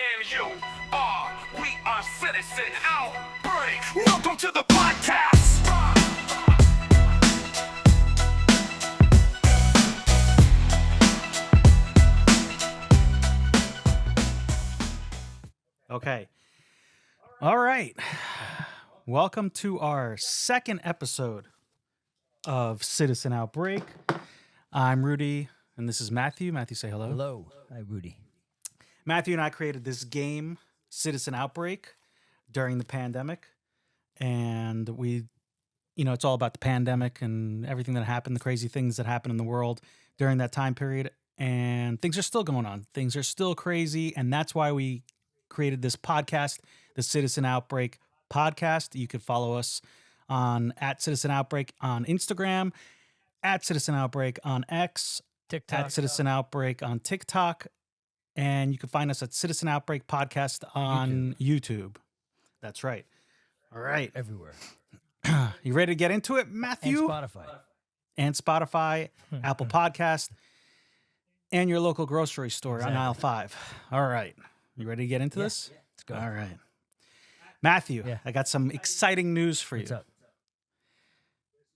and you are. We are Citizen Outbreak. Welcome to the podcast. Okay. All right. Welcome to our second episode of Citizen Outbreak. I'm Rudy, and this is Matthew. Matthew, say hello. Hello. Hi, Rudy. Matthew and I created this game, Citizen Outbreak, during the pandemic. And it's all about the pandemic and everything that happened, the crazy things that happened in the world during that time period. And things are still going on. Things are still crazy. And that's why we created this podcast, the Citizen Outbreak podcast. You could follow us on @CitizenOutbreak on Instagram, @CitizenOutbreak on X, TikTok. @CitizenOutbreak on TikTok, and you can find us at Citizen Outbreak Podcast on YouTube. That's right. All right. Everywhere. You ready to get into it, Matthew? And Spotify. Apple Podcast, and your local grocery store on aisle 5. All right. You ready to get into this? Let's go. All right. Matthew, Yeah. I got some exciting news for you. What's up?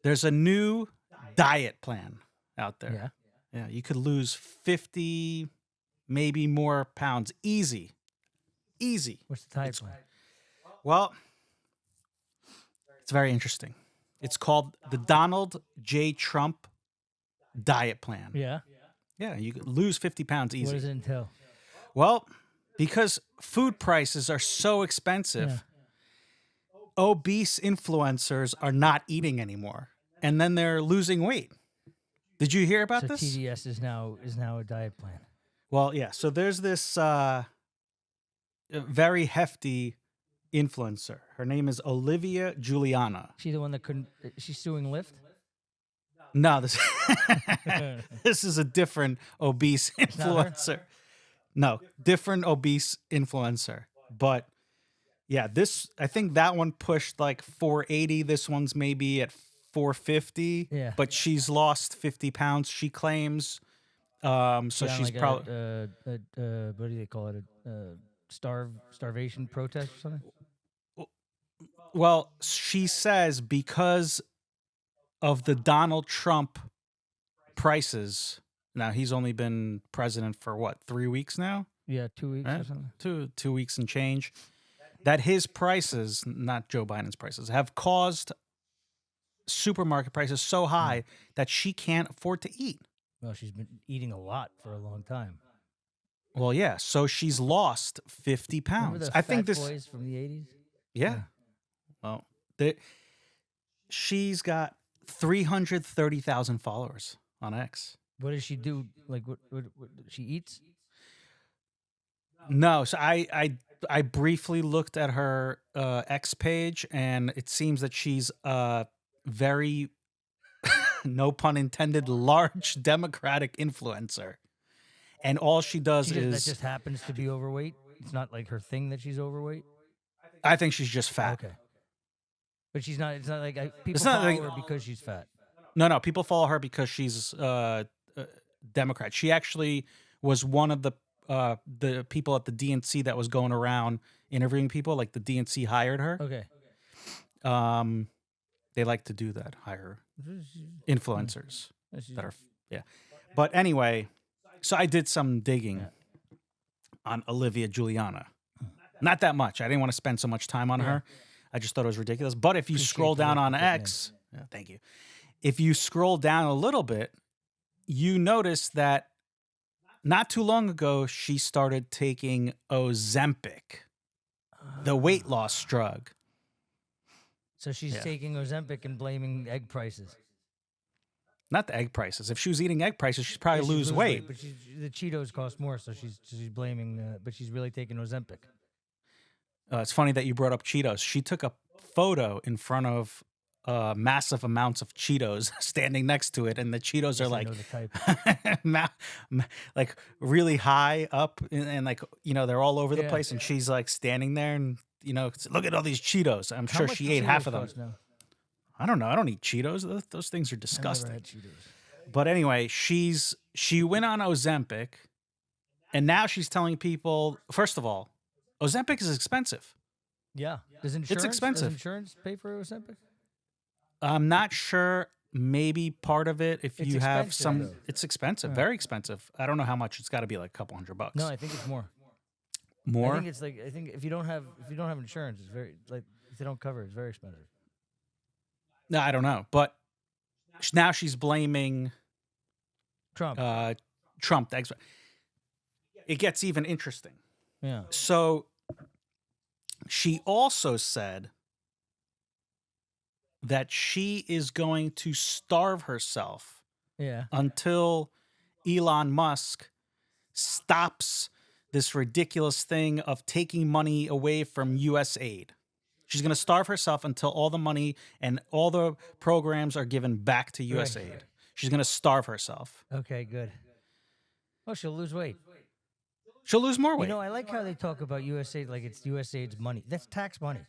There's a new diet plan out there. Yeah. Yeah, you could lose 50, maybe more pounds. Easy. What's the diet plan? Well, it's very interesting. It's called the Donald J. Trump diet plan. Yeah. Yeah, you could lose 50 pounds easy. What does it entail? Well, because food prices are so expensive, obese influencers are not eating anymore, and then they're losing weight. Did you hear about So this? TDS is now a diet plan. Well, yeah. So there's this very hefty influencer. Her name is Olivia Julianna. She the one that couldn't? She's suing Lyft. No, this is a different obese not her? influencer. No, different obese influencer. But yeah, I think that one pushed like 480. This one's maybe at 450. Yeah. But she's lost 50 pounds, she claims. So she's like probably. what do they call it? Starvation protest or something. Well, she says because of the Donald Trump prices. Now, he's only been president for what, 3 weeks now? Yeah, 2 weeks Right? or something. Two weeks and change. That his prices, not Joe Biden's prices, have caused supermarket prices so high that she can't afford to eat. Well, she's been eating a lot for a long time. Well, yeah. So she's lost 50 Remember pounds. the I think Fat this. Boys from the 80s? Yeah. Well, she's got 330,000 followers on X. What does she do? Like, what she eats? No, so I briefly looked at her X page, and it seems that she's a very, no pun intended, large Democratic influencer, and all she does That is just happens to be overweight. It's not like her thing that she's overweight. I think she's just fat. Okay, but she's not. It's not like people not follow like- her because she's fat. No, people follow her because she's Democrat. She actually was one of the people at the DNC that was going around interviewing people. Like the DNC hired her. Okay, They like to do that, hire influencers She's- that are, yeah. But anyway, so I did some digging on Olivia Julianna. Not that much. I didn't want to spend so much time on her. I just thought it was ridiculous. But if you scroll the down work on you put in. X, thank you. If you scroll down a little bit, you notice that not too long ago, she started taking Ozempic, the weight loss drug. So she's taking Ozempic and blaming egg prices. Not the egg prices. If she was eating egg prices, she'd probably lose weight. But the Cheetos cost more, so she's blaming. But she's really taking Ozempic. It's funny that you brought up Cheetos. She took a photo in front of massive amounts of Cheetos standing next to it, and the Cheetos are I like, know the type. like really high up, and like they're all over the Yeah. place, and she's like standing there, and look at all these Cheetos. I'm How sure much she do ate half Cheetos of them. cost now? I don't know. I don't eat Cheetos. Those things are I've never disgusting. had Cheetos. But anyway, she went on Ozempic, and now she's telling people. First of all, Ozempic is expensive. Yeah. Does insurance, expensive. Does insurance pay for Ozempic? I'm not sure. Maybe part of it, if It's you have expensive, some, though. it's expensive, Yeah. very expensive. I don't know how much. It's got to be like a couple $100. No, I think it's more. More. I think it's like, I think if you don't have insurance, it's very, like, if they don't cover it, it's very expensive. No, I don't know, but now she's blaming Trump. Trump. It gets even interesting. Yeah. So she also said that she is going to starve herself Yeah. until Elon Musk stops this ridiculous thing of taking money away from U.S. aid. She's going to starve herself until all the money and all the programs are given back to U.S. Right. aid. She's going to starve herself. Okay, good. Oh, she'll lose weight. She'll lose more weight. You know, I like how they talk about USAID like it's USAID's money. That's tax money.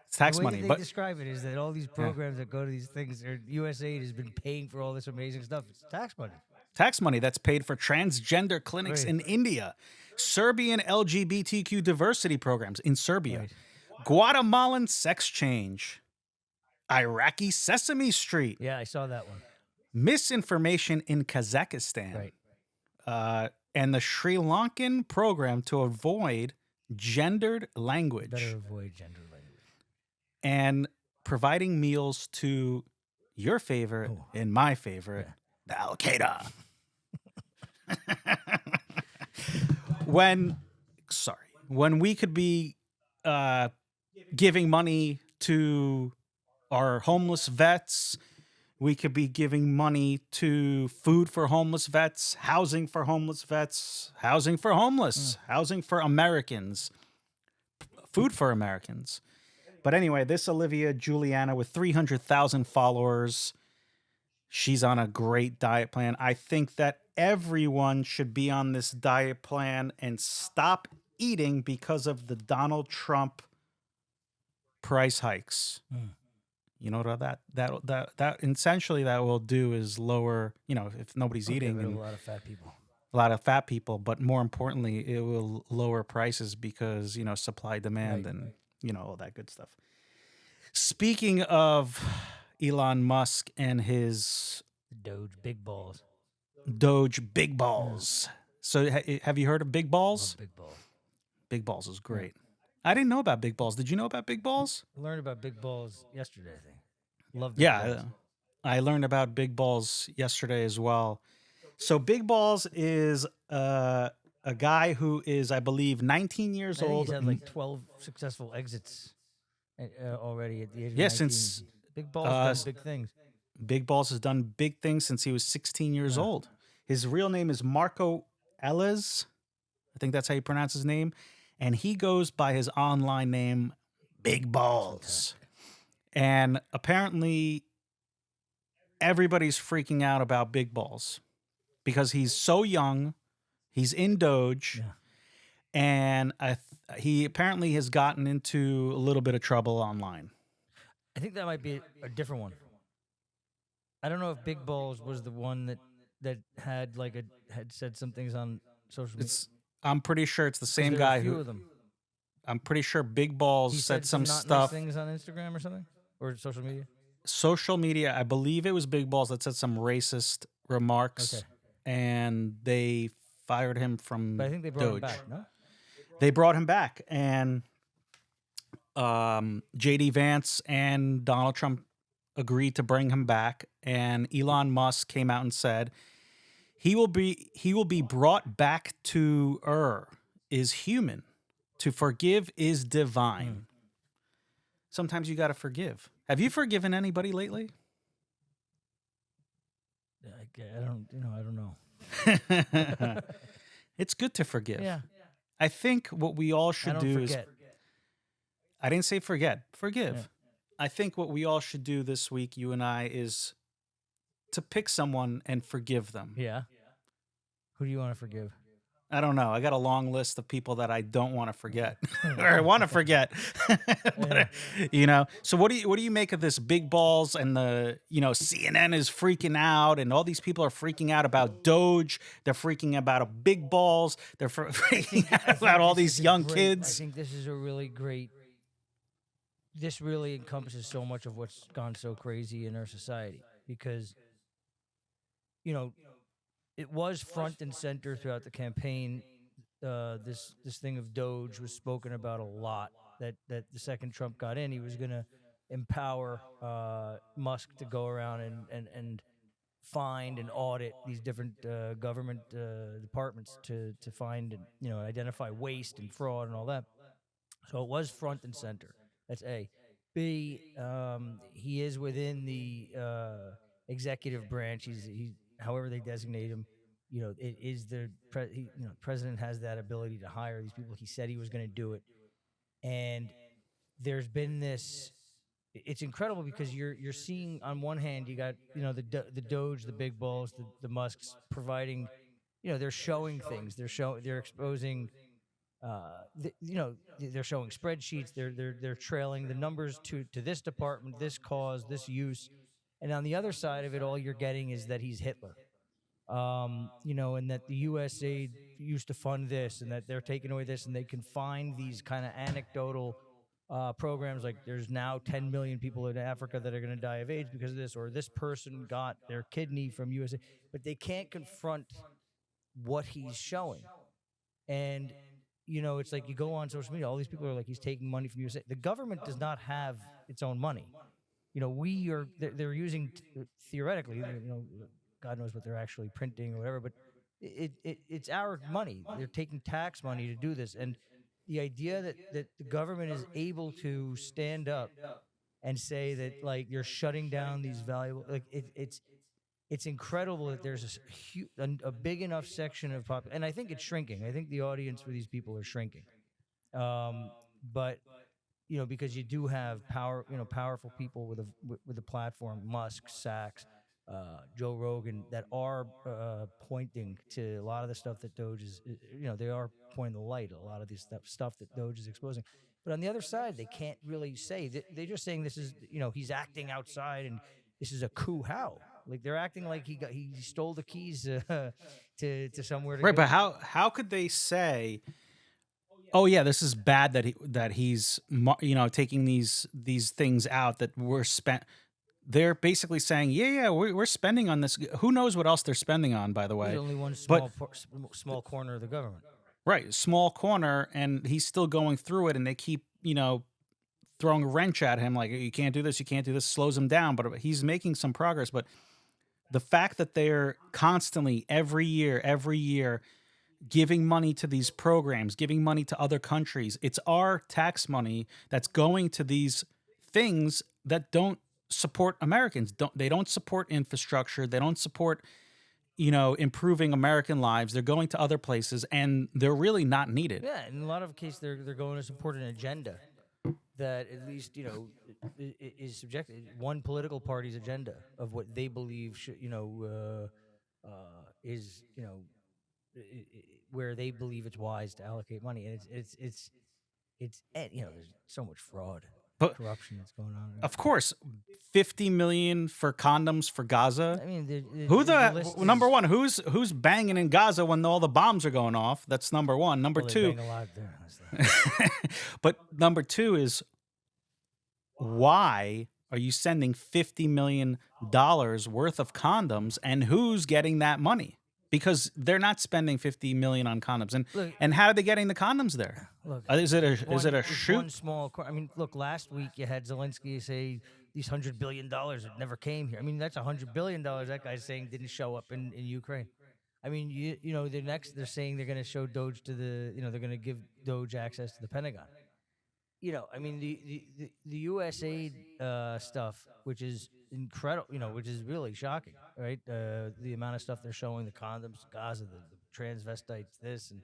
It's tax The way money, they but describe it is that all these programs that go to these things, or USAID has been paying for all this amazing stuff. It's tax money. tax money that's paid for transgender clinics Right. in India, Serbian LGBTQ diversity programs in Serbia, Right. Guatemalan sex change, Iraqi Sesame Street, Yeah, I saw that one. misinformation in Kazakhstan, Right. And the Sri Lankan program to avoid gendered language Better avoid gender language. and providing meals to your favorite and my favorite, the Al Qaeda. when we could be giving money to our homeless vets, we could be giving money to food for homeless vets, housing for homeless vets, housing for homeless, housing for Americans, food for Americans. But anyway, this Olivia Julianna with 300,000 followers, she's on a great diet plan. I think that everyone should be on this diet plan and stop eating because of the Donald Trump price hikes. You know what that essentially that will do is lower, if nobody's eating, Get rid of and a lot of fat people. a lot of fat people, but more importantly, it will lower prices because, supply demand Right, and all that good stuff. Speaking of Elon Musk and his Doge big balls. Doge big balls. So have you heard of big balls? Love big balls. Big balls is great. I didn't know about big balls. Did you know about big balls? I learned about big balls yesterday, I think. Love big Yeah, balls. I learned about big balls yesterday as well. So big balls is a guy who is, I believe, 19 years I think old. he's had like 12 successful exits already at the age of Yeah, 19. since, Big balls done big things. Big Balls has done big things since he was 16 years old. His real name is Marco Ellis. I think that's how you pronounce his name. And he goes by his online name, Big Balls. And apparently everybody's freaking out about Big Balls because he's so young. He's in Doge. Yeah. And he apparently has gotten into a little bit of trouble online. I think that might be a different one. I don't know if Big Balls was the one that had had said some things on social media. I'm pretty sure it's the same There guy were a few who. of them. I'm pretty sure Big Balls He said some not nice stuff. things on Instagram or something, or social media. Social media, I believe it was Big Balls that said some racist remarks, Okay. and they fired him from But I think they brought him Doge. back. No. They brought him back, and J.D. Vance and Donald Trump agreed to bring him back, and Elon Musk came out and said he will be brought back to is human. To forgive is divine. Sometimes you got to forgive. Have you forgiven anybody lately? I don't know. It's good to forgive. Yeah. I think what we all I should don't do forget. is. I didn't say forget. Forgive. Yeah. I think what we all should do this week, you and I, is to pick someone and forgive them. Yeah. Who do you want to forgive? I don't know. I got a long list of people that I don't want to forget, or I want to forget. But, so what do you make of this big balls and the CNN is freaking out and all these people are freaking out about Doge. They're freaking about a big balls. They're freaking I out about think all this these is a young great. I kids. think this is a really great. This really encompasses so much of what's gone so crazy in our society because you know it was front and center throughout the campaign. This thing of Doge was spoken about a lot. That the second Trump got in, he was going to empower Musk to go around and find and audit these different government departments to find and identify waste and fraud and all that. So it was front and center. That's A. B. He is within the executive branch. He's however they designate him. It is president has that ability to hire these people. He said he was going to do it, and there's been this. It's incredible because you're seeing on one hand you got the Doge, the big balls, the Musks providing, they're showing things. They're exposing they're showing spreadsheets. They're trailing the numbers to this department, this cause, this use, and on the other side of it, all you're getting is that he's Hitler. And that the U.S. aid used to fund this, and that they're taking away this, and they can find these kind of anecdotal programs like there's now 10 million people in Africa that are going to die of AIDS because of this, or this person got their kidney from USA, but they can't confront what he's showing. And it's like you go on social media, all these people are like, he's taking money from USA. The government does not have its own money. We are, they're using, theoretically, God knows what they're actually printing or whatever, but it's our money. They're taking tax money to do this. And the idea that the government is able to stand up and say that, like, you're shutting down these valuable, like, it's incredible that there's a big enough section of and I think it's shrinking. I think the audience for these people are shrinking. But because you do have powerful people with a platform, Musk, Sachs, Joe Rogan, that are pointing to a lot of the stuff that Doge they are pointing the light, a lot of these stuff that Doge is exposing. But on the other side, they can't really say. They're just saying this is, he's acting outside and this is a coup. How? Like, they're acting like he stole the keys to somewhere to Right, go. but how could they say, "Oh yeah, this is bad that he's taking these things out that we're spent." They're basically saying, "Yeah, we're spending on this." Who knows what else they're spending on, by the There's way? only one But small corner of the government. right, small corner, and he's still going through it, and they keep throwing a wrench at him, like, you can't do this, you can't do this, slows him down. But he's making some progress. But the fact that they're constantly every year giving money to these programs, giving money to other countries. It's our tax money that's going to these things that don't support Americans. They don't support infrastructure. They don't support, improving American lives. They're going to other places and they're really not needed. Yeah, in a lot of cases, they're going to support an agenda that at least is subjective. One political party's agenda of what they believe should is where they believe it's wise to allocate money, and there's so much fraud, But corruption that's going on. of course, 50 million for condoms for Gaza. I mean, Who the list number is- one? Who's banging in Gaza when all the bombs are going off? That's number one. Number well, they two, bang a lot there. but number two is, why are you sending $50 million worth of condoms, and who's getting that money? Because they're not spending 50 million on condoms. Look- and how are they getting the condoms there? Look, Is it a it's shoot? one small. I mean, look. Last week you had Zelensky say these $100 billion that never came here. I mean, that's $100 billion that guy's saying didn't show up in Ukraine. I mean, the next they're saying they're going to show Doge to they're going to give Doge access to the Pentagon. I mean, the US aid stuff, which is incredible, which is really shocking, right? The amount of stuff they're showing, the condoms, Gaza, the transvestites, this, and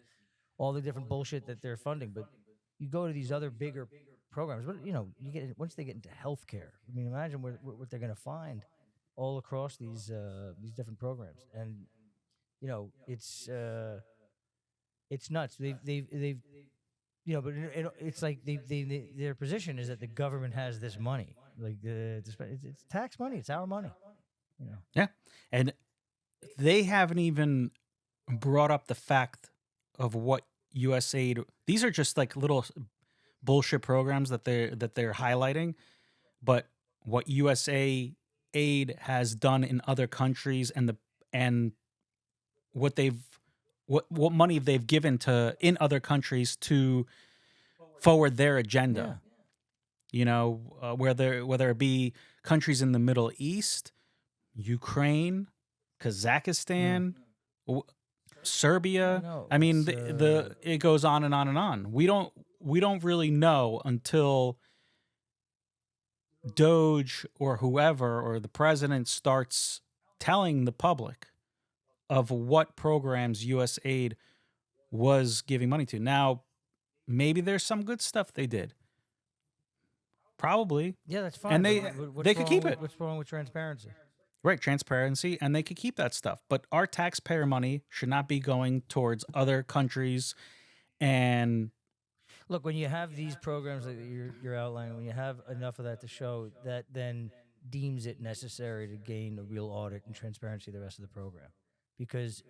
all the different bullshit that they're funding. But you go to these other bigger programs, but you get once they get into healthcare. I mean, imagine what they're going to find all across these different programs, and it's It's nuts. They've but it's like their position is that the government has this money, like it's tax money. It's our money. Yeah. And they haven't even brought up the fact of what USAID. These are just like little bullshit programs that they're highlighting, but what USAID has done in other countries and what what money they've given to in other countries to forward their agenda. You know, whether it be countries in the Middle East, Ukraine, Kazakhstan, w- Serbia. No, I mean, it's, the it goes on and on and on. We don't really know until DOGE or whoever or the president starts telling the public of what programs USAID was giving money to. Now, maybe there's some good stuff they did. Probably. yeah, that's fine. And but what's they could wrong keep with- it. What's wrong with transparency? Right, transparency, and they could keep that stuff. But our taxpayer money should not be going towards other countries. And Look, when you have these programs that you're outlining, when you have enough of that to show, that then deems it necessary to gain a real audit and transparency of the rest of the program, because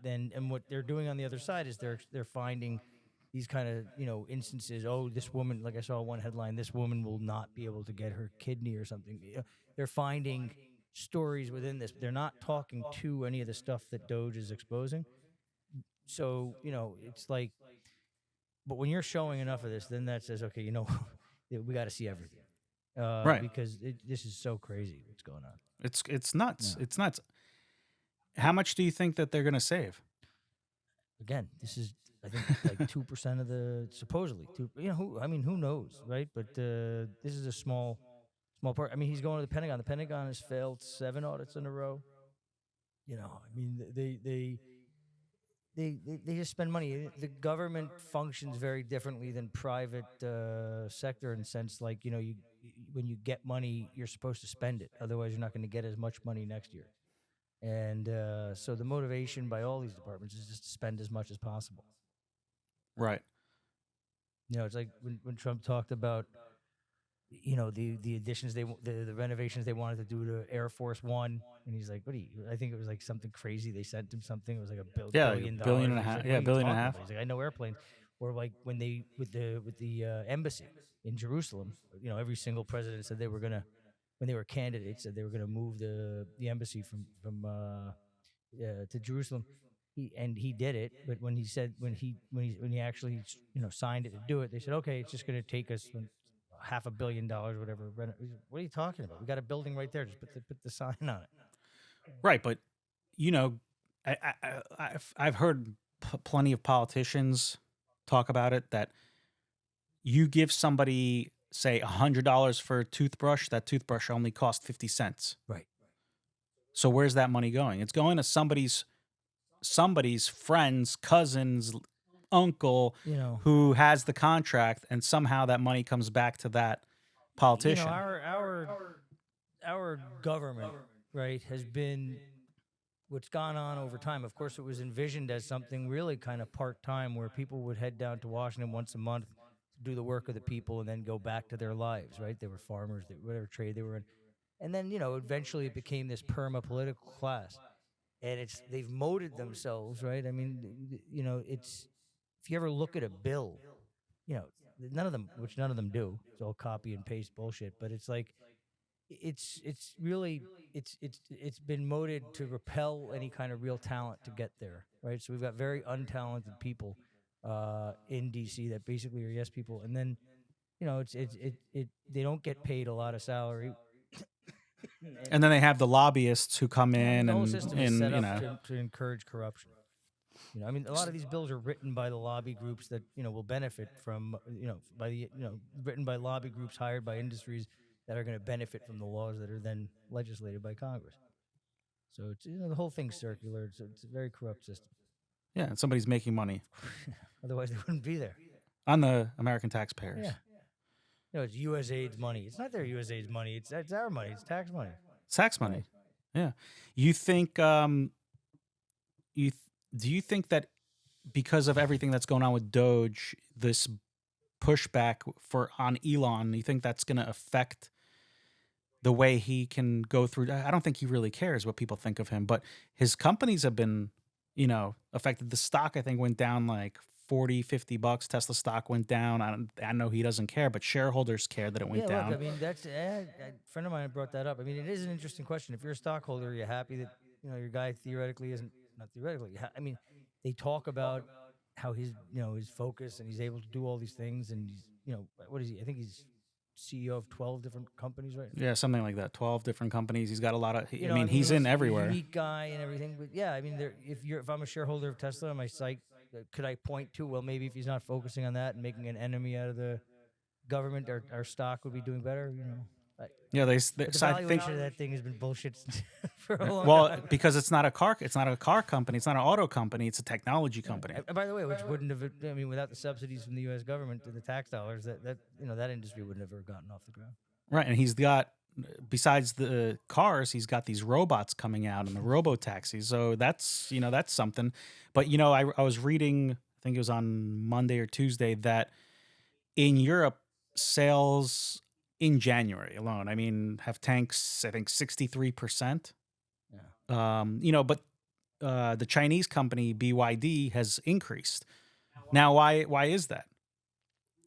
then and what they're doing on the other side is they're finding these kind of instances. Oh, this woman, like I saw one headline, this woman will not be able to get her kidney or something. They're finding stories within this. They're not talking to any of the stuff that DOGE is exposing. So it's like. But when you're showing enough of this, then that says, okay, we got to see everything, Right. because this is so crazy what's going on. it's nuts. Yeah. It's nuts. How much do you think that they're going to save? Again, this is I think like 2% of the supposedly two. Who knows, right? But this is a small part. I mean, he's going to the Pentagon. The Pentagon has failed 7 audits in a row. They just spend money. The government functions very differently than private sector in sense like when you get money, you're supposed to spend it. Otherwise, you're not going to get as much money next year. And so the motivation by all these departments is just to spend as much as possible. Right. It's like when Trump talked about the additions the renovations they wanted to do to Air Force One, and he's like, I think it was like something crazy. They sent him something. It was like $1 billion. billion and a He's half. like, Yeah, "What are you billion and a talking half. about?" He's like, I know airplanes. Or like when they with the embassy in Jerusalem, every single president said they were gonna, when they were candidates, said they were gonna move the embassy from to Jerusalem. He did it, but when he actually signed it to do it, they said, okay, it's just going to take us $500 million, whatever. What are you talking about? We got a building right there. Just put the sign on it. Right, but I've heard plenty of politicians talk about it, that you give somebody, say, $100 for a toothbrush, that toothbrush only cost 50 cents. Right. So where's that money going? It's going to somebody's friend's cousin's uncle who has the contract, and somehow that money comes back to that politician. Our government, right, has been what's gone on over time. Of course, it was envisioned as something really kind of part-time, where people would head down to Washington once a month to do the work of the people and then go back to their lives, right? They were farmers, whatever trade they were in. And then, eventually it became this perma-political class. And they've molded themselves, right? I mean, it's, if you ever look at a bill, none of them do. It's all copy and paste bullshit. But it's like, it's really, it's been molded to repel any kind of real talent to get there, right? So we've got very untalented people in DC that basically are yes people, and then they don't get paid a lot of salary. And then they have the lobbyists who come in The whole and system is set up to encourage corruption. I mean, a lot of these bills are written by the lobby groups that will benefit from written by lobby groups hired by industries that are going to benefit from the laws that are then legislated by Congress. So it's the whole thing's circular. It's a very corrupt system. Yeah, and somebody's making money Otherwise, they wouldn't be there. on the American taxpayers. Yeah. It's USAID's money. It's not their USAID's money. It's our money. It's tax money. It's tax money. Yeah. You think do you think that because of everything that's going on with Doge, this pushback on Elon, you think that's going to affect the way he can go through? I don't think he really cares what people think of him, but his companies have been, affected. The stock, I think, went down like 40, $50. Tesla stock went down. I know he doesn't care, but shareholders care that it went down. Look, I mean, that's a friend of mine brought that up. I mean, it is an interesting question. If you're a stockholder, you're happy that your guy theoretically isn't, not theoretically. I mean, they talk about how his his focus and he's able to do all these things, and he's what is he? I think he's CEO of 12 different companies, right? Yeah, something like that. 12 different companies. He's got a lot of. You I know, mean, he's in he's a everywhere. unique guy and everything. But yeah, I mean, if I'm a shareholder of Tesla on my site, could I point to, well, maybe if he's not focusing on that and making an enemy out of the government, our stock would be doing better. Yeah, But the so I valuation think. of that thing has been bullshit for a long Well, time. because it's not a car company. It's not an auto company. It's a technology company. And by the way, which wouldn't have, I mean, without the subsidies from the U.S. government and the tax dollars, that industry would never have gotten off the ground. Right, and he's got, besides the cars, he's got these robots coming out and the robo taxis. So that's that's something. But I was reading, I think it was on Monday or Tuesday, that in Europe, sales in January alone, I mean, have tanks, I think 63%. Yeah. But the Chinese company BYD has increased. Now, why is that?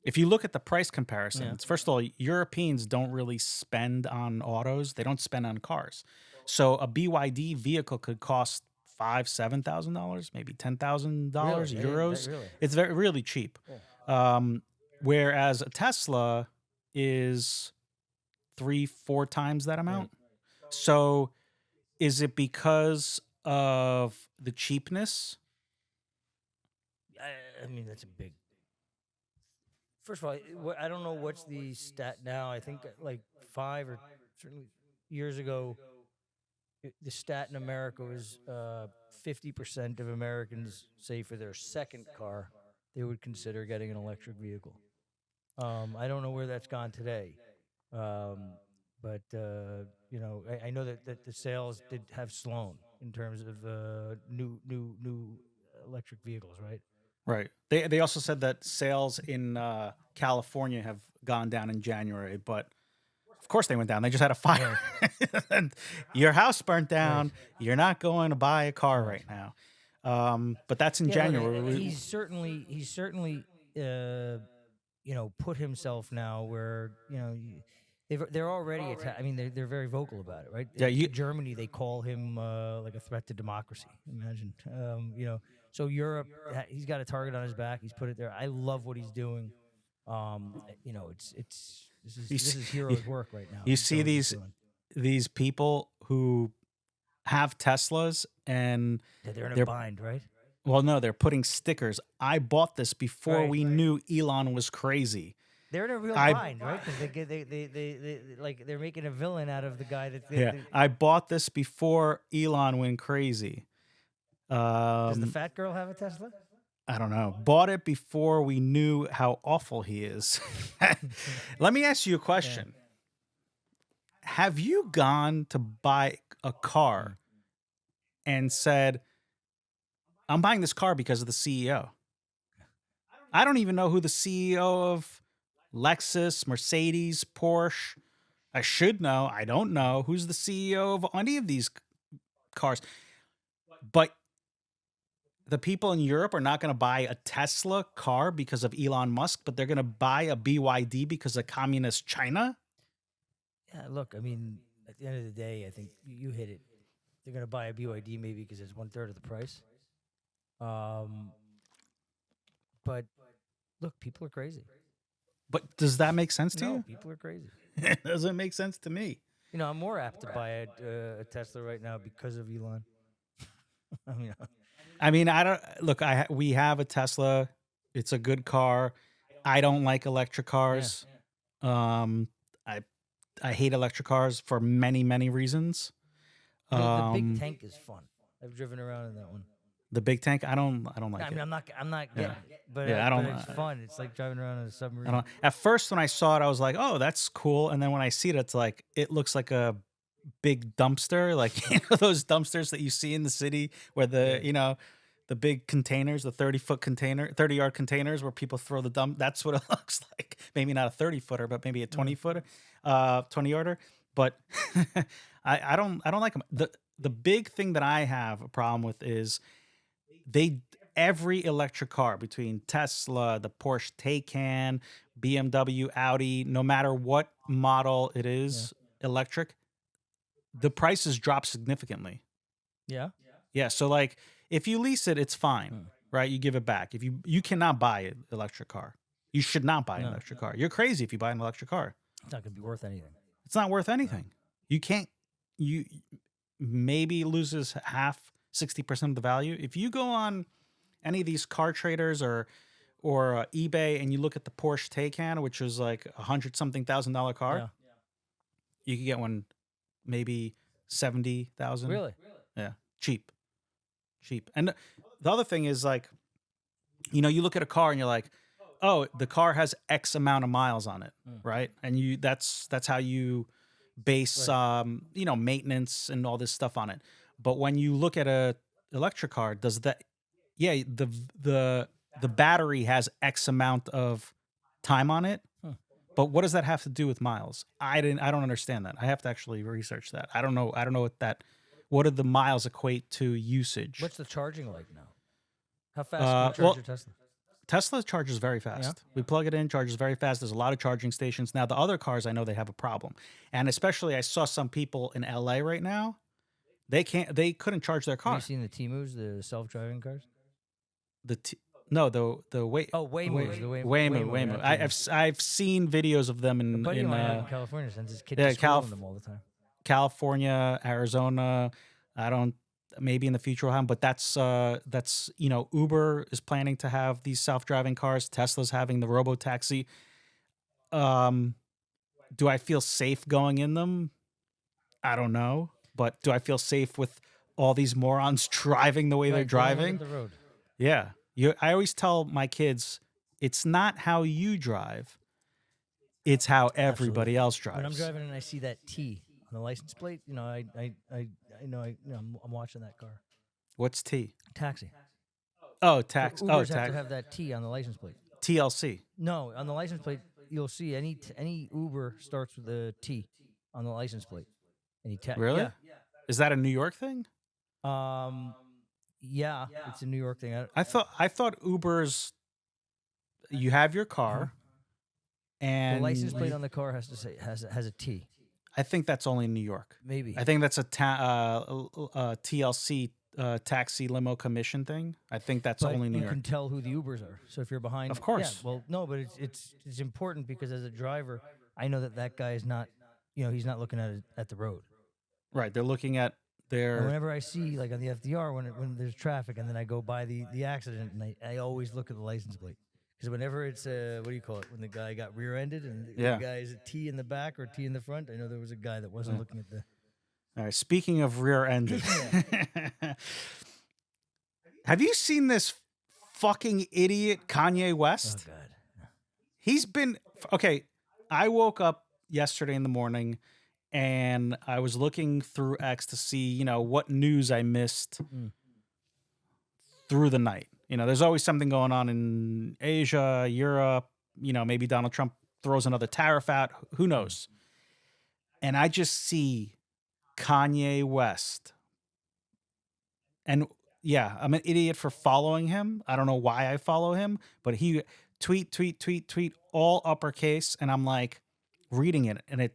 If you look at the price comparisons, first of all, Europeans don't really spend on autos. They don't spend on cars. So a BYD vehicle could cost $5,000-$7,000, maybe $10,000 euros. Really? It's really cheap. Whereas a Tesla is 3-4 times that amount. Right. So is it because of the cheapness? I mean, that's a big. First of all, I don't know what's the stat now. I think like 5 or certainly years ago, the stat in America was 50% of Americans say for their second car, they would consider getting an electric vehicle. I don't know where that's gone today. But I know that the sales did have slowed in terms of new electric vehicles, right? Right. They also said that sales in California have gone down in January, but of course they went down. They just had a fire. And your house burnt down. Right. You're not going to buy a car right now. But that's in January. He's certainly put himself now where they're already I mean they're very vocal about it, right? Yeah, In Germany they call him like a threat to democracy. Imagine, So Europe, he's got a target on his back. He's put it there. I love what he's doing. This is hero's work right now. You see these people who have Teslas and they're in a bind, right? Well, no, they're putting stickers. I bought this before we Right. knew Elon was crazy. They're in a real bind, right? Because they like they're making a villain out of the guy that. I bought this before Elon went crazy. Does the fat girl have a Tesla? I don't know. Bought it before we knew how awful he is. Let me ask you a question. Have you gone to buy a car and said, I'm buying this car because of the CEO? I don't even know who the CEO of Lexus, Mercedes, Porsche. I should know. I don't know who's the CEO of any of these cars. But the people in Europe are not going to buy a Tesla car because of Elon Musk, but they're going to buy a BYD because of communist China? Yeah, look, I mean, at the end of the day, I think you hit it. They're going to buy a BYD maybe because it's 1/3 of the price. But look, people are crazy. But does that make sense to No, you? people are crazy. It doesn't make sense to me. I'm more apt to buy a Tesla right now because of Elon. I mean, I don't look. We have a Tesla. It's a good car. I don't like electric cars. I hate electric cars for many reasons. The big tank is fun. I've driven around in that one. The big tank, I don't like I mean, it. I'm not getting it, but Yeah, I don't- But it's fun. It's like driving around in a submarine. I don't. At first, when I saw it, I was like, "Oh, that's cool." And then when I see it, it's like it looks like a big dumpster, like those dumpsters that you see in the city where the the big containers, the 30-foot container, 30-yard containers where people throw the dump. That's what it looks like. Maybe not a 30-footer, but maybe a 20-footer, 20-yarder. But I don't like them. The big thing that I have a problem with is every electric car between Tesla, the Porsche Taycan, BMW, Audi, no matter what model it is, electric, the prices drop significantly. Yeah. Yeah, so like if you lease it, it's fine, right? You give it back. If you cannot buy an electric car. You should not buy an electric car. You're crazy if you buy an electric car. It's not going to be worth anything. It's not worth anything. You can't. You maybe loses half, 60% of the value. If you go on any of these car traders or eBay and you look at the Porsche Taycan, which is like $100,000 car, Yeah. you could get one maybe 70,000. Really? Yeah, cheap. And the other thing is like, you look at a car and you're like, oh, the car has X amount of miles on it, right? And that's how you base maintenance and all this stuff on it. But when you look at a electric car, does that the battery has X amount of time on it? But what does that have to do with miles? I don't understand that. I have to actually research that. I don't know what do the miles equate to usage? What's the charging like now? How fast can you charge your Tesla? Tesla charges very fast. We plug it in, charges very fast. There's a lot of charging stations. Now, the other cars, I know they have a problem. And especially I saw some people in LA right now, they couldn't charge their car. Have you seen the T-Moves, the self-driving cars? The Waymo. Waymo. I've seen videos of them in California, since his kid to school in them all the time. California, Arizona. Maybe in the future we'll have them, but that's Uber is planning to have these self-driving cars. Tesla's having the robo-taxi. Do I feel safe going in them? I don't know, but do I feel safe with all these morons driving the way they're driving? The road. Yeah. I always tell my kids, it's not how you drive, it's how everybody else drives. When I'm driving and I see that T on the license plate, I'm watching that car. What's T? Taxi. Oh, tax. Ubers have to have that T on the license plate. TLC. No, on the license plate, you'll see any Uber starts with a T on the license plate. Really? Yeah. Is that a New York thing? Yeah, it's a New York thing. I thought Uber's, you have your car, and the license plate on the car has to say has a T. I think that's only in New York. Maybe. I think that's a TLC taxi limo commission thing. I think that's only New York. You can tell who the Ubers are. So if you're behind, of course. Yeah, well, no, but it's important because as a driver, I know that guy is not, he's not looking at the road. Right. They're looking at their. And whenever I see like on the FDR when there's traffic and then I go by the accident and I always look at the license plate. Because whenever it's what do you call it? When the guy got rear-ended and the guy is a T in the back or T in the front. I know there was a guy that wasn't looking at the. All right. Speaking of rear-ended, have you seen this fucking idiot Kanye West? Oh God. He's been okay. I woke up yesterday in the morning and I was looking through X to see, what news I missed through the night. There's always something going on in Asia, Europe, maybe Donald Trump throws another tariff out. Who knows? And I just see Kanye West. And yeah, I'm an idiot for following him. I don't know why I follow him, but he tweet, all uppercase. And I'm like reading it. And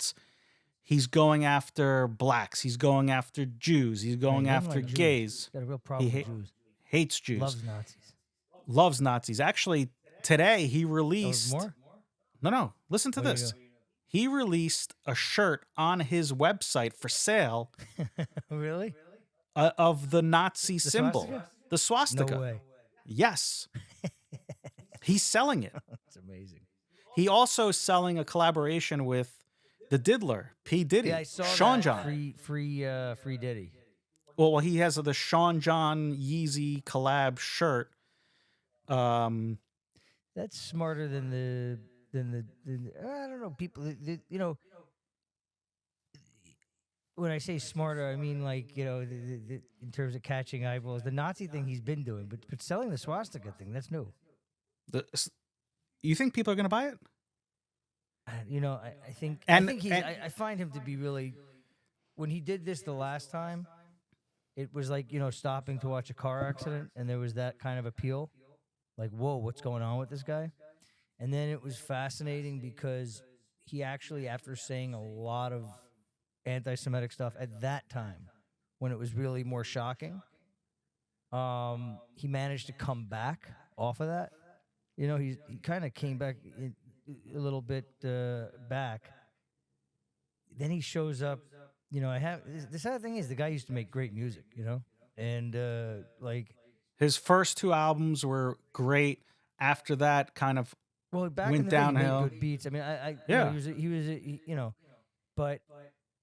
he's going after blacks. He's going after Jews. He's going after gays. He's got a real problem with Jews. Hates Jews. Loves Nazis. Actually, today he released. More? No. Listen to this. He released a shirt on his website for sale. Really? Of the Nazi symbol, swastika? the swastika. No way. Yes. He's selling it. It's amazing. He also is selling a collaboration with the Diddler, P. Diddy, Yeah, I saw Sean that. John. Free Diddy. Well, he has the Sean John Yeezy collab shirt. That's smarter than the I don't know, people. when I say smarter, I mean like in terms of catching eyeballs. The Nazi thing he's been doing, but selling the swastika thing, that's new. You think people are going to buy it? I think And- he's. and- I find him to be really. When he did this the last time, it was like stopping to watch a car accident, and there was that kind of appeal, like whoa, what's going on with this guy? And then it was fascinating because he actually, after saying a lot of anti-Semitic stuff at that time, when it was really more shocking, he managed to come back off of that. He kind of came back a little bit back. Then he shows up. The sad thing is the guy used to make great music, and like. His first 2 albums were great. After that, kind of Well, back went in the day, he downhill. made good beats. I mean, Yeah. he was, but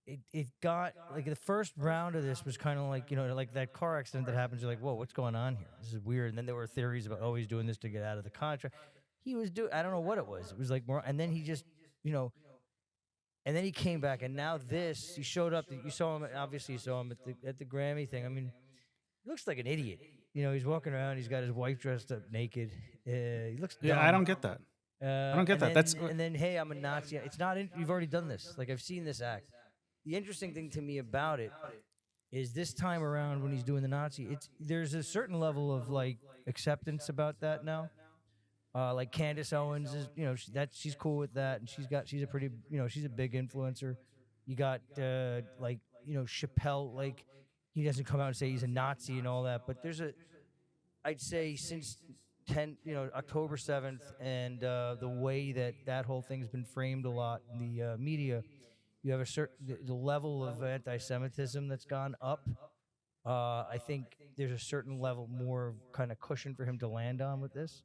it got like the first round of this was kind of like like that car accident that happens. You're like, whoa, what's going on here? This is weird. And then there were theories about he's doing this to get out of the contract. He was I don't know what it was. It was like more, and then he just and then he came back, and now he showed up. You saw him. Obviously, you saw him at the Grammy thing. I mean, he looks like an idiot. He's walking around. He's got his wife dressed up naked. He looks. Yeah, dumb. I don't get that. I don't get that. That's and then hey, I'm a Nazi. It's not. You've already done this. Like I've seen this act. The interesting thing to me about it is this time around when he's doing the Nazi, there's a certain level of like acceptance about that now. Like Candace Owens is, she's cool with that, and she's a pretty, she's a big influencer. You got Chappelle, like he doesn't come out and say he's a Nazi and all that, but I'd say since October 7th and the way that whole thing's been framed a lot in the media, you have a certain the level of anti-Semitism that's gone up. I think there's a certain level more kind of cushion for him to land on with this.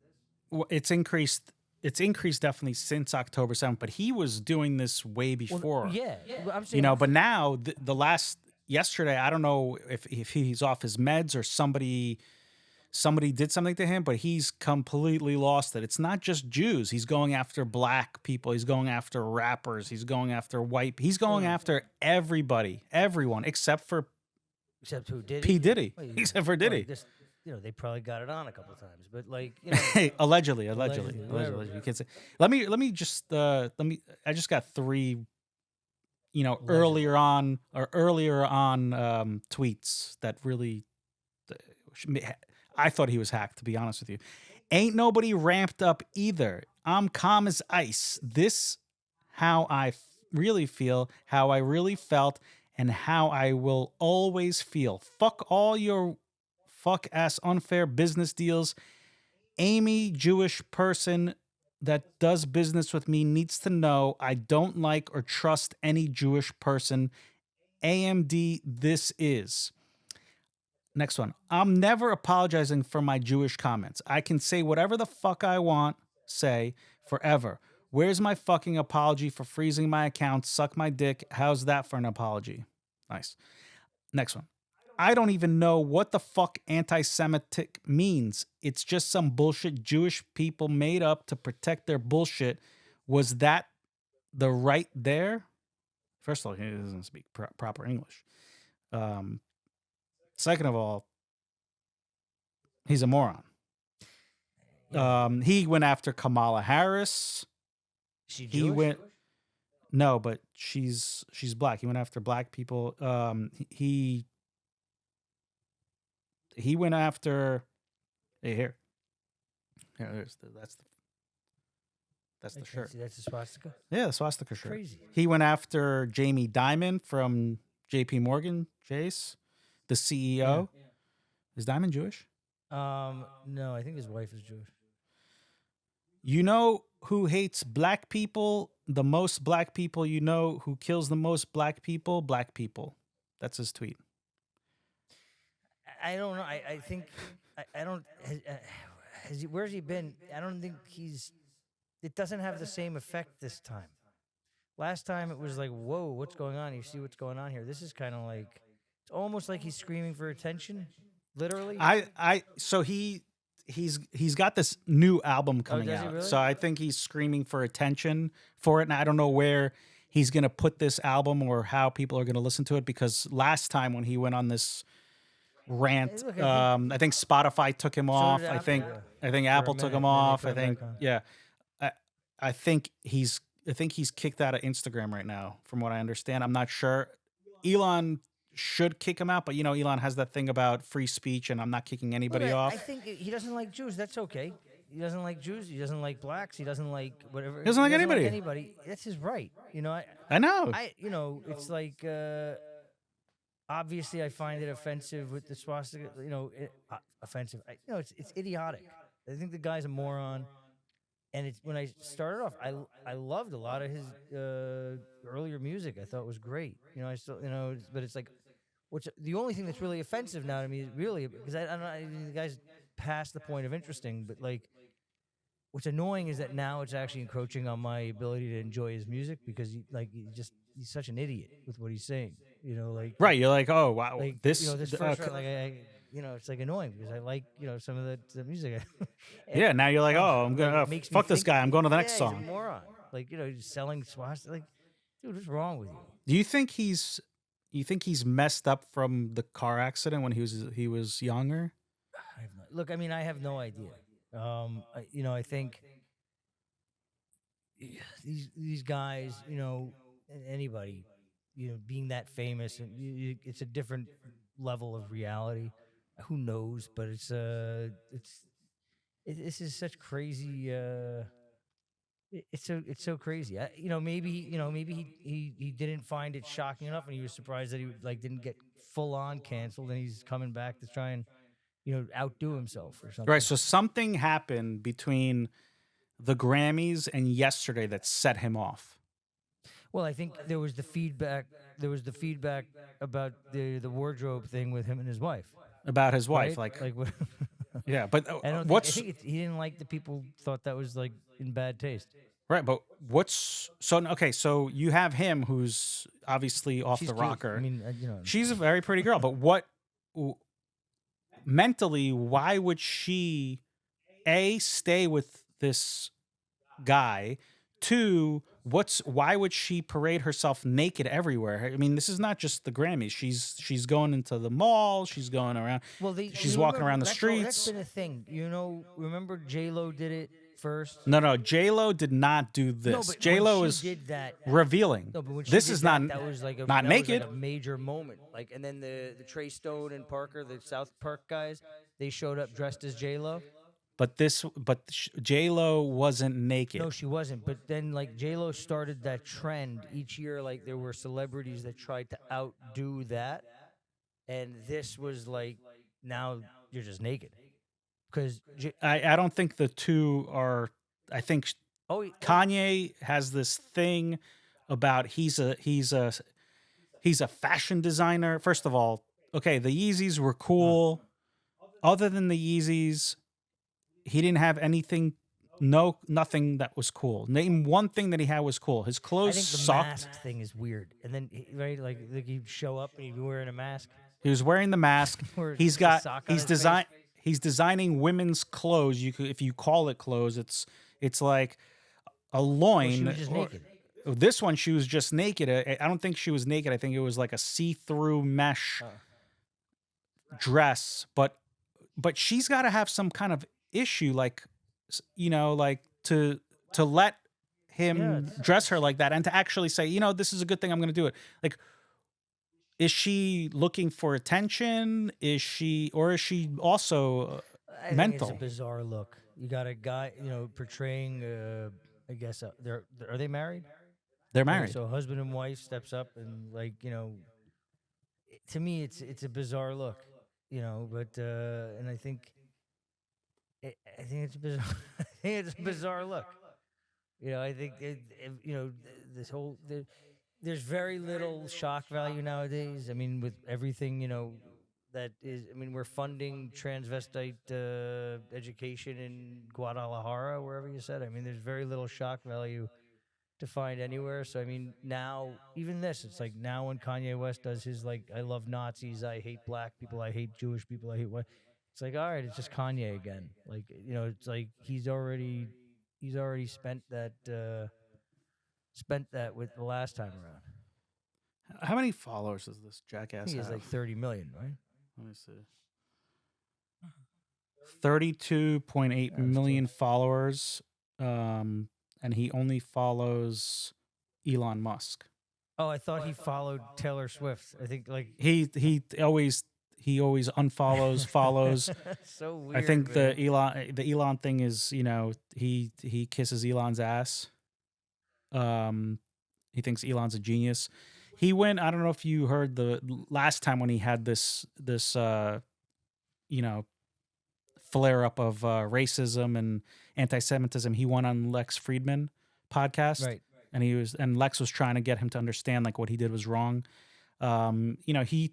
it's increased. It's increased definitely since October 7th, but he was doing this way before. Well, I'm saying, But now the last yesterday, I don't know if he's off his meds or somebody did something to him, but he's completely lost it. It's not just Jews. He's going after black people. He's going after rappers. He's going after he's going after everybody, everyone, except for who did P. Diddy. Well, Except for Diddy. They probably got it on a couple times, but like, Hey, allegedly. whatever. You can't say. Let me just I just got 3 earlier on tweets that really I thought he was hacked, to be honest with you. Ain't nobody ramped up either. I'm calm as ice. This how I really feel, how I really felt, and how I will always feel. Fuck all your fuck ass unfair business deals. Amy, Jewish person that does business with me, needs to know I don't like or trust any Jewish person. AMD, this is. Next one. I'm never apologizing for my Jewish comments. I can say whatever the fuck I want, say, forever. Where's my fucking apology for freezing my account? Suck my dick. How's that for an apology? Nice. Next one. I don't even know what the fuck anti-Semitic means. It's just some bullshit Jewish people made up to protect their bullshit. Was that the right there? First of all, he doesn't speak proper English. Second of all, he's a moron. He went after Kamala Harris. She He went. No, but she's black. He went after black people. He went after. Hey, here. That's the shirt. See, that's the swastika. Yeah, the swastika shirt. Crazy. He went after Jamie Dimon from J.P. Morgan Chase, the CEO. Yeah. Is Dimon Jewish? No, I think his wife is Jewish. You know who hates black people the most? Black people. You know who kills the most black people? Black people. That's his tweet. I don't know. I think I don't. Where's he been? I don't think it doesn't have the same effect this time. Last time it was like, whoa, what's going on? You see what's going on here. This is kind of like, it's almost like he's screaming for attention, literally. So he's got this new album coming does he out. really? So I think he's screaming for attention for it, and I don't know where he's going to put this album or how people are going to listen to it, because last time when he went on this rant, look, I think Spotify took him so off. did I Apple, think yeah, I think for a Apple took minute, him and then they off. put I him think back on. yeah. I I think he's kicked out of Instagram right now, from what I understand. I'm not sure. Elon should kick him out, but Elon has that thing about free speech, and I'm not kicking Look, anybody I off. think he doesn't like Jews. That's okay. He doesn't like Jews. He doesn't like blacks. He doesn't like whatever. He doesn't He like doesn't like anybody. anybody. That's his right. I know. It's like obviously I find it offensive with the swastika. Offensive. It's idiotic. I think the guy's a moron. And it's when I started off, I loved a lot of his earlier music. I thought was great. I still but it's like, which the only thing that's really offensive now to me is really because I don't know, the guy's past the point of interesting, but like what's annoying is that now it's actually encroaching on my ability to enjoy his music because he's such an idiot with what he's saying. Right, you're like, oh wow, Like this. this first round, like it's like annoying because I like some of the music. And, Yeah, now you're like, oh, I'm gonna it makes me fuck this think guy. I'm going to the next he's song. a moron. Like he's selling swastika. Like, dude, what's wrong with you? Do you think he's messed up from the car accident when he was younger? Look, I mean, I have no idea. I think these guys, anybody, being that famous, and it's a different level of reality. Who knows? But this is such crazy. It's so crazy. Maybe he didn't find it shocking enough, and he was surprised that he like didn't get full on canceled, and he's coming back to try and outdo himself or something. Right. So something happened between the Grammys and yesterday that set him off. Well, I think there was the feedback. There was the feedback about the wardrobe thing with him and his wife. About his wife, Right? like what? yeah, but I don't. what's Think, I think he didn't like the people thought that was like in bad taste. right? But what's so okay? So you have him who's obviously off She's the cute. rocker. I mean, She's a very pretty girl, but mentally, why would she stay with this guy? Two, why would she parade herself naked everywhere? I mean, this is not just the Grammys. She's going into the mall. She's going around. well, she's walking around the That's streets. been a thing. Remember J-Lo did it first. No, J-Lo did not do this. No, but J-Lo when is she did that. revealing. No, but when she This did is that, not that was like not that naked. was like a major moment. Like, and then the Trey Stone and Parker, the South Park guys, they showed up dressed as J-Lo. But J-Lo wasn't naked. No, she wasn't. But then, like, J-Lo started that trend each year. Like, there were celebrities that tried to outdo that, and this was like, now you're just naked. Because I don't think the two are. I think Kanye has this thing about he's a fashion designer. First of all, okay, the Yeezys were cool. Other than the Yeezys, he didn't have anything. Nothing that was cool. Name one thing that he had was cool. His I clothes think the sucked. mask thing is weird. And then, right, like he'd show up and he'd be wearing a mask. He was wearing the mask. Or He's a got. sock on He's his face. He's designing women's clothes. You could, if you call it clothes, it's like a loin. She was just or- naked. This one, she was just naked. I don't think she was naked. I think it was like a see-through mesh dress. But she's got to have some kind of issue, like like to let him dress her like that, and to actually say, this is a good thing. I'm going to do it. Like, is she looking for attention? Is she also I think mental? it's a bizarre look. You got a guy, portraying. I guess are they married? They're Okay, married. so a husband and wife steps up and to me it's a bizarre look, but and I think it's a bizarre I think it's a bizarre look. I think this whole there's very little shock value nowadays. I mean, with everything, that is, I mean, we're funding transvestite education in Guadalajara, wherever you said. I mean, there's very little shock value to find anywhere. So, I mean, now, even this, it's like now when Kanye West does his, like, I love Nazis, I hate black people, I hate Jewish people, I hate what. It's like, all right, it's just Kanye again. Like, it's like he's already spent that spent that with the last time around. How many followers does this I jackass think he has have? like 30 million, right? Let me see. 32.8 That's million followers, and he only follows Elon Musk. Oh, I thought he followed Taylor Swift. I think like He always unfollows, follows. so weird. I think man. the Elon thing is, he kisses Elon's ass. He thinks Elon's a genius. He went. I don't know if you heard the last time when he had this flare up of racism and anti-Semitism. He went on Lex Friedman podcast, Right. and Lex was trying to get him to understand like what he did was wrong. Kanye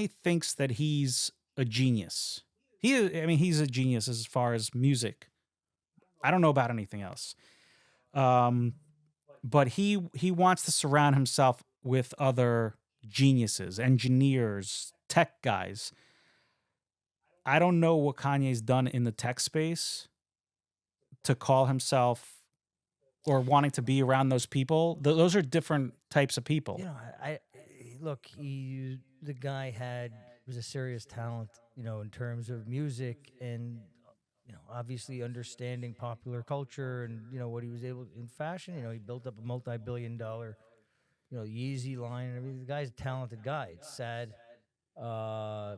thinks that he's a genius. He's a genius as far as music. I don't know about anything else. But he wants to surround himself with other geniuses, engineers, tech guys. I don't know what Kanye's done in the tech space to call himself or wanting to be around those people. Those are different types of people. You know, I look. The guy was a serious talent. You know, in terms of music and obviously understanding popular culture and what he was able in fashion. You know, he built up a multi-billion-dollar Yeezy line. I mean, the guy's a talented guy. It's sad, or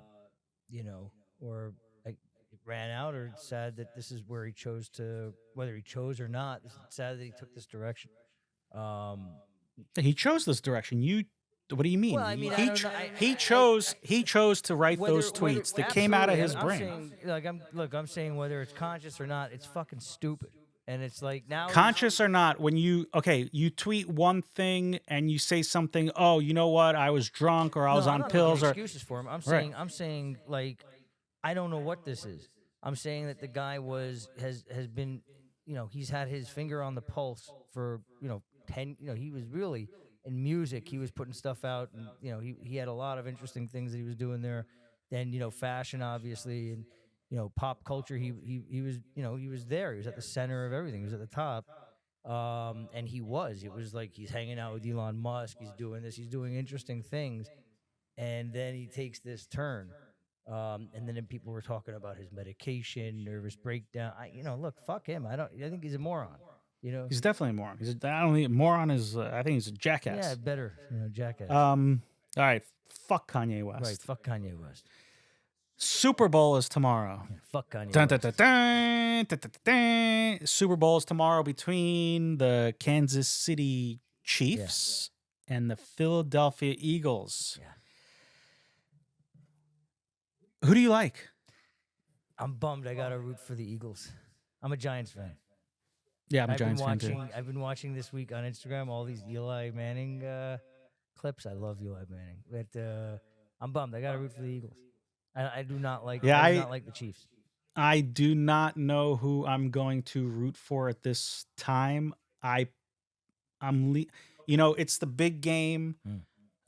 like it ran out, or it's sad that this is where he chose to. Whether he chose or not, it's sad that he took this direction. He chose this direction. What do you mean? Well, I mean, he chose to write those tweets that came out of his brain. I'm saying whether it's conscious or not, it's fucking stupid. And it's like now Conscious or not, when you tweet one thing and you say something, oh, you know what, I was drunk or I was I'm on not pills making or excuses for him. Right. I'm saying like I don't know what this is. I'm saying that the guy has been he's had his finger on the pulse for 10 he was really in music. He was putting stuff out, and he had a lot of interesting things that he was doing there. Then fashion, obviously, and pop culture. He was he was there. He was at the center of everything. He was at the top, and it was like he's hanging out with Elon Musk. He's doing this. He's doing interesting things, and then he takes this turn. And then people were talking about his medication, nervous breakdown. Look, fuck him. I think he's a moron. He's definitely a moron. Moron is. I think he's a jackass. Yeah, better. Jackass. All right. Fuck Kanye West. Right. Fuck Kanye West. Super Bowl is tomorrow. Yeah, fuck Kanye Dun, dun, West. dun, dun, dun, dun, dun, dun. Super Bowl is tomorrow between the Kansas City Chiefs and the Philadelphia Eagles. Yeah. Who do you like? I'm bummed. I gotta root for the Eagles. I'm a Giants fan. Yeah, I'm a Giants fan too. I've been watching this week on Instagram all these Eli Manning clips. I love Eli Manning, but I'm bummed. I gotta root for the Eagles. I do not like. I do not like the Chiefs. I do not know who I'm going to root for at this time. It's the big game.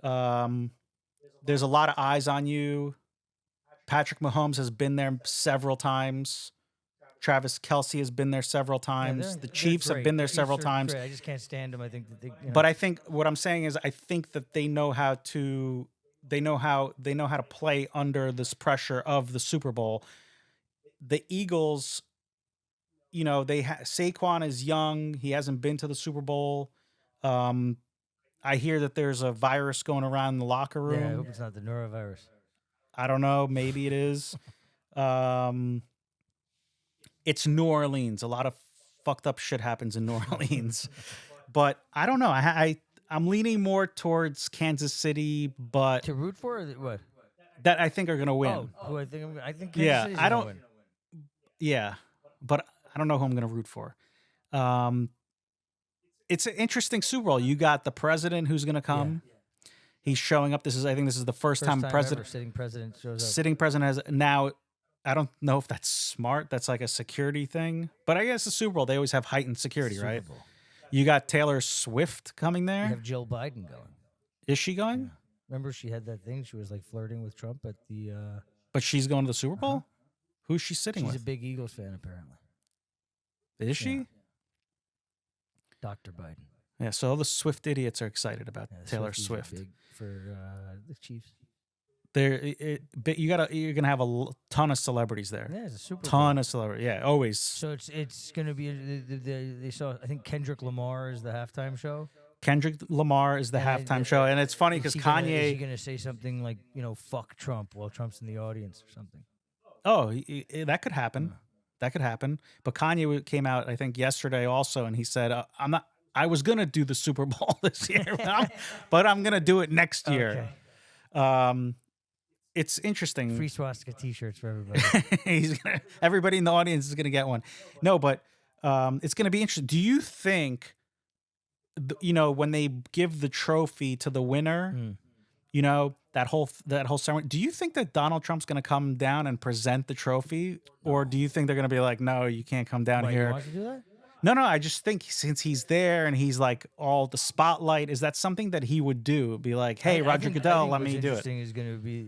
There's a lot of eyes on you. Patrick Mahomes has been there several times. Travis Kelce has been there several times. The Chiefs have been there several times. I just can't stand them. I think that they. But I think what I'm saying is I think that they know how to play under this pressure of the Super Bowl. The Eagles, Saquon is young. He hasn't been to the Super Bowl. I hear that there's a virus going around in the locker room. Yeah, I hope it's not the norovirus. I don't know. Maybe it is. It's New Orleans. A lot of fucked up shit happens in New Orleans. But I don't know. I'm leaning more towards Kansas City, but To root for or what? that I think are going to win. Oh, who I think Kansas Yeah, City's I gonna don't- win. Yeah, but I don't know who I'm going to root for. It's an interesting Super Bowl. You got the president who's going to come. He's showing up. I think this is the first time ever sitting president shows up. sitting president has now. I don't know if that's smart. That's like a security thing. But I guess the Super Bowl, they always have heightened security, Super right? Bowl. You got Taylor Swift coming You there. have Jill Biden going. Is she going? Remember, she had that thing. She was like flirting with Trump at the. But she's going to the Super Bowl? Who's she sitting She's a with? big Eagles fan, apparently. Is she? Dr. Biden. Yeah, so all the Swift idiots are excited about Yeah, the Taylor Swifties are Swift. big for the Chiefs. But you're gonna have a ton of celebrities there. Yeah, it's a Super Bowl. Ton of celebrities. Yeah, always. So it's gonna be they saw, I think Kendrick Lamar is the halftime show. Kendrick Lamar is the And I- halftime show, and it's funny Is because he gonna- is he Kanye. gonna say something like, fuck Trump while Trump's in the audience or something? Oh, that could happen. That could happen. But Kanye came out, I think, yesterday also, and he said, "I'm not. I was gonna do the Super Bowl this year, but I'm gonna do it next year." Okay. It's interesting. Free swastika T-shirts for everybody. Everybody in the audience is gonna get one. No, but it's gonna be interesting. Do you think, when they give the trophy to the winner, that whole ceremony, do you think that Donald Trump's gonna come down and present the trophy, or do you think they're gonna be like, no, you can't come down Why, you here? want to do that? No, I just think since he's there and he's like all the spotlight, is that something that he would do? Be like, hey, Roger Goodell, let me do it. Interesting is going to be,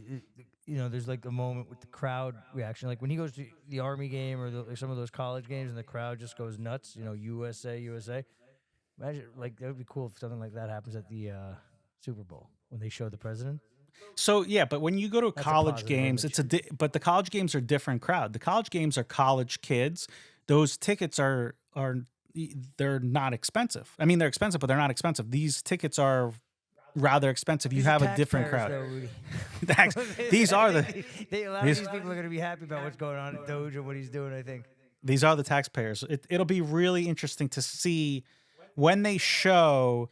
there's like a moment with the crowd reaction, like when he goes to the Army game or some of those college games, and the crowd just goes nuts. USA, USA. Imagine, like, that would be cool if something like that happens at the Super Bowl when they show the president. So yeah, but when you go to That's a college positive games, image. but the college games are different crowd. The college games are college kids. Those tickets they're not expensive. I mean, they're expensive, but they're not expensive. These tickets are rather expensive. You These are have a different crowd. taxpayers, though, Rudy. These are the A lot of these people are going to be happy about what's going on at DOGE and what he's doing, I think. these are the taxpayers. It'll be really interesting to see when they show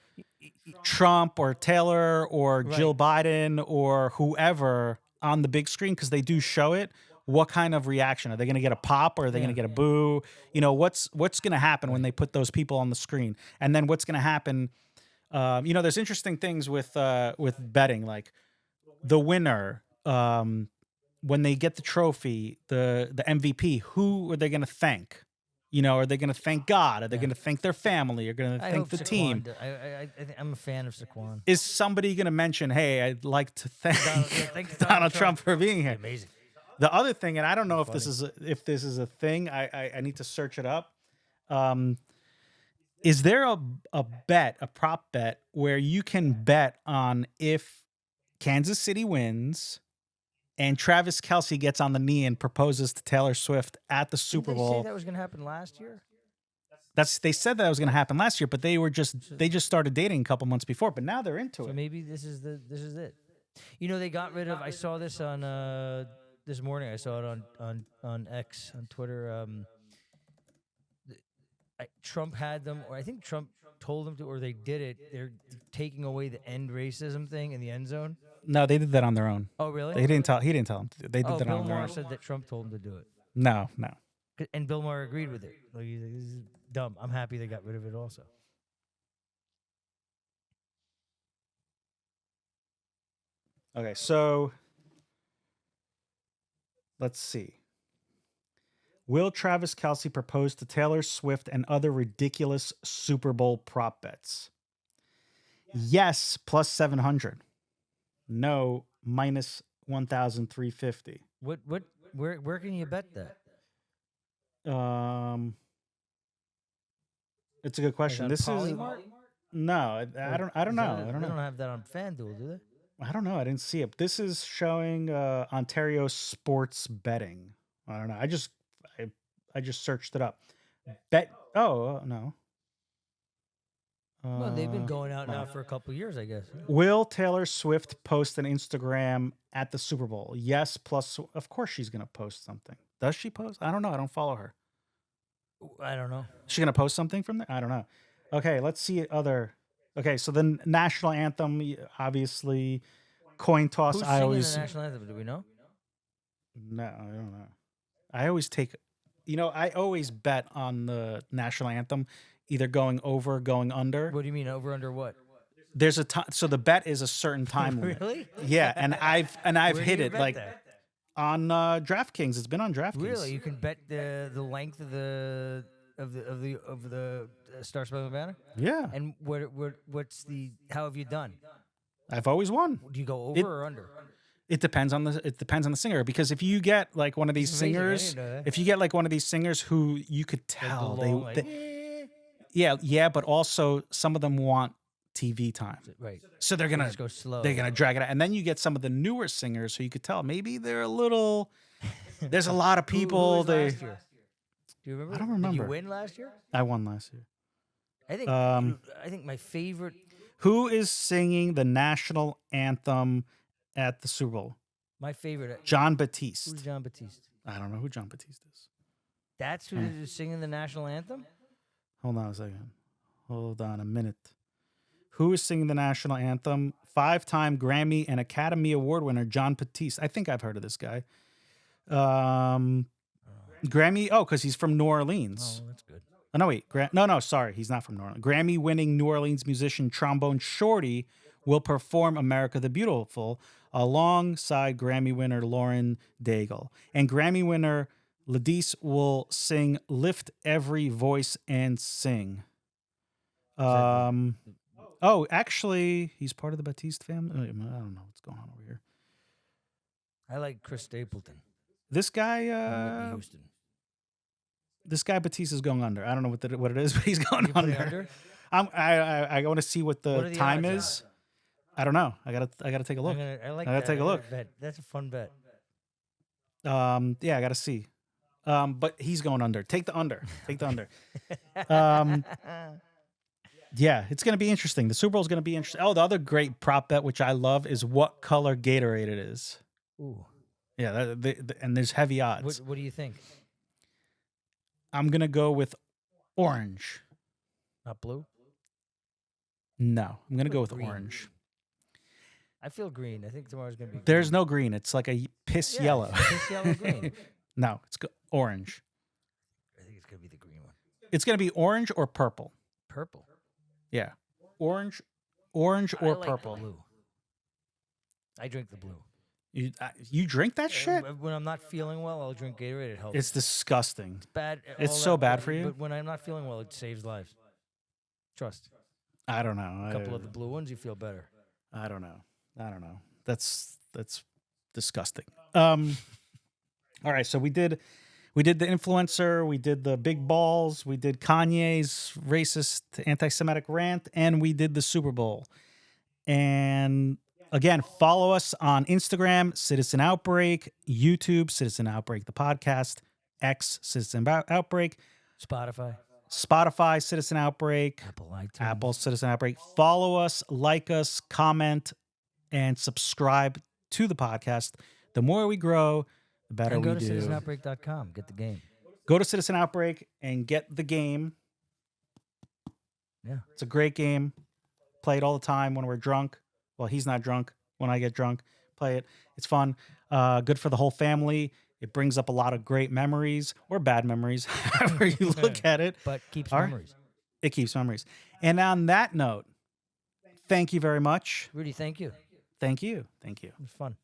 Trump or Taylor or Jill Biden or whoever on the big screen, because they do show it. What kind of reaction are they going to get? A pop, or are they going to get a boo? What's going to happen when they put those people on the screen? And then what's going to happen? There's interesting things with betting, like the winner, when they get the trophy, the MVP. Who are they going to thank? Are they going to thank God? Are they going to thank their family? Are going to thank the team? I'm a fan of Saquon. Is somebody going to mention, hey, I'd like to thank Thanks, Donald Trump for being here? Amazing. The other thing, and I don't know if this is a thing, I need to search it up. Is there a prop bet where you can bet on if Kansas City wins and Travis Kelce gets on the knee and proposes to Taylor Swift at the Super Didn't they Bowl? say that was going to happen last year? They said that was going to happen last year, but they just started dating a couple months before, but now they're into So it. maybe this is it. They got rid of. I saw this on this morning. I saw it on X, on Twitter. Trump had them, or I think Trump told them to, or they did it. They're taking away the end racism thing in the end zone. No, they did that on their own. Oh, really? He didn't tell them to do it. They did that Bill on their Maher own. said that Trump told him to do it. No. And Bill Maher agreed with it. Like, he's like, this is dumb. I'm happy they got rid of it also. Okay, so let's see. Will Travis Kelce propose to Taylor Swift and other ridiculous Super Bowl prop bets? Yes, plus 700. No, minus 1,350. Where can you bet that? It's a good question. On This is Polymart? no, I don't know. I don't They don't know. have that on FanDuel, do they? I don't know. I didn't see it. This is showing Ontario sports betting. I don't know. I just searched it up. No. Well, they've been going out now for a couple years, I guess. Will Taylor Swift post an Instagram at the Super Bowl? Yes, plus of course she's gonna post something. Does she post? I don't know. I don't follow her. I don't know. Is she gonna post something from there? I don't know. Okay, let's see other. Okay, so the national anthem, obviously, coin toss. Who's I singing always the national anthem? Do we know? no, I don't know. I always take, I always bet on the national anthem, either going over, going under. What do you mean over under what? There's a time, so the bet is a certain time limit. Really? Yeah, and I've Where do hit you it bet like that? on DraftKings. It's been on DraftKings. Really, you can bet the length of the Star Spangled Banner. Yeah, And what's the? How have you done? I've always won. Do you go over or under? It depends on the singer, because if you get like one of these It's amazing. I singers, didn't know that. if you get like one of these singers who you could tell Like the long, they yeah, but also some of them want TV time. Right. So they're gonna Just go slow. they're gonna drag it out. And then you get some of the newer singers who you could tell maybe they're a little there's a lot of Who people was they last year? Do you remember? I don't Did remember. you win last year? I won last year. I think. I think my favorite. Who is singing the national anthem at the Super Bowl? My favorite. John Who's Batiste. John Batiste? I don't know who John Batiste is. That's who is singing the national anthem. Hold on a second. Hold on a minute. Who is singing the national anthem? 5-time Grammy and Academy Award winner John Batiste. I think I've heard of this guy. Grammy. Oh, because he's from New Orleans. Oh, that's good. Oh, no, wait. No, sorry. He's not from New Orleans. Grammy-winning New Orleans musician Trombone Shorty will perform America the Beautiful alongside Grammy winner Lauren Daigle. And Grammy winner Ladis will sing Lift Every Voice and Sing. Oh, actually, he's part of the Batiste family. I don't know what's going on over here. I like Chris Stapleton. This and guy, Whitney Houston. this guy Batiste is going under. I don't know what it is, but he's going You put it under. under? I want to see what What are the the time odds is. I don't know. I gotta take a look. I like I gotta that. take a I like look. that bet. That's a fun bet. Yeah, I gotta see. But he's going under. Take the under. Take the under. Yeah, it's gonna be interesting. The Super Bowl is gonna be interesting. Oh, the other great prop bet, which I love, is what color Gatorade it is. Ooh. Yeah, and there's heavy odds. What do you think? I'm gonna go with orange. Not blue? No, I'm gonna go with Green. orange. I feel green. I think tomorrow's gonna be. There's green. no green. It's like a piss Yeah, yellow. it's piss yellow green. No, it's orange. I think it's gonna be the green one. It's gonna be orange or purple. Purple. Yeah, orange I or like purple. Blue. I drink the blue. You drink that shit? When I'm not feeling well, I'll drink Gatorade. It helps. It's disgusting. bad. it's all so that, bad but- for you? But when I'm not feeling well, it saves lives. Trust. I don't know. A couple of the blue ones, you feel better. I don't know. That's disgusting. All right, so we did the influencer, we did the big balls, we did Kanye's racist anti-Semitic rant, and we did the Super Bowl. And again, follow us on Instagram, Citizen Outbreak, YouTube, Citizen Outbreak, the podcast, X, Citizen Outbreak, Spotify, Citizen Outbreak, Apple, Citizen Outbreak. Follow us, like us, comment, and subscribe to the podcast. The more we grow, the better And we go to do. citizenoutbreak.com. Get the game. Go to Citizen Outbreak and get the game. Yeah. It's a great game. Play it all the time when we're drunk. Well, he's not drunk. When I get drunk, play it. It's fun. Good for the whole family. It brings up a lot of great memories or bad memories, however you look at it. But keeps All right. memories. It keeps memories. And on that note, thank you very much. Rudy, thank you. Thank you. Thank you. It was fun.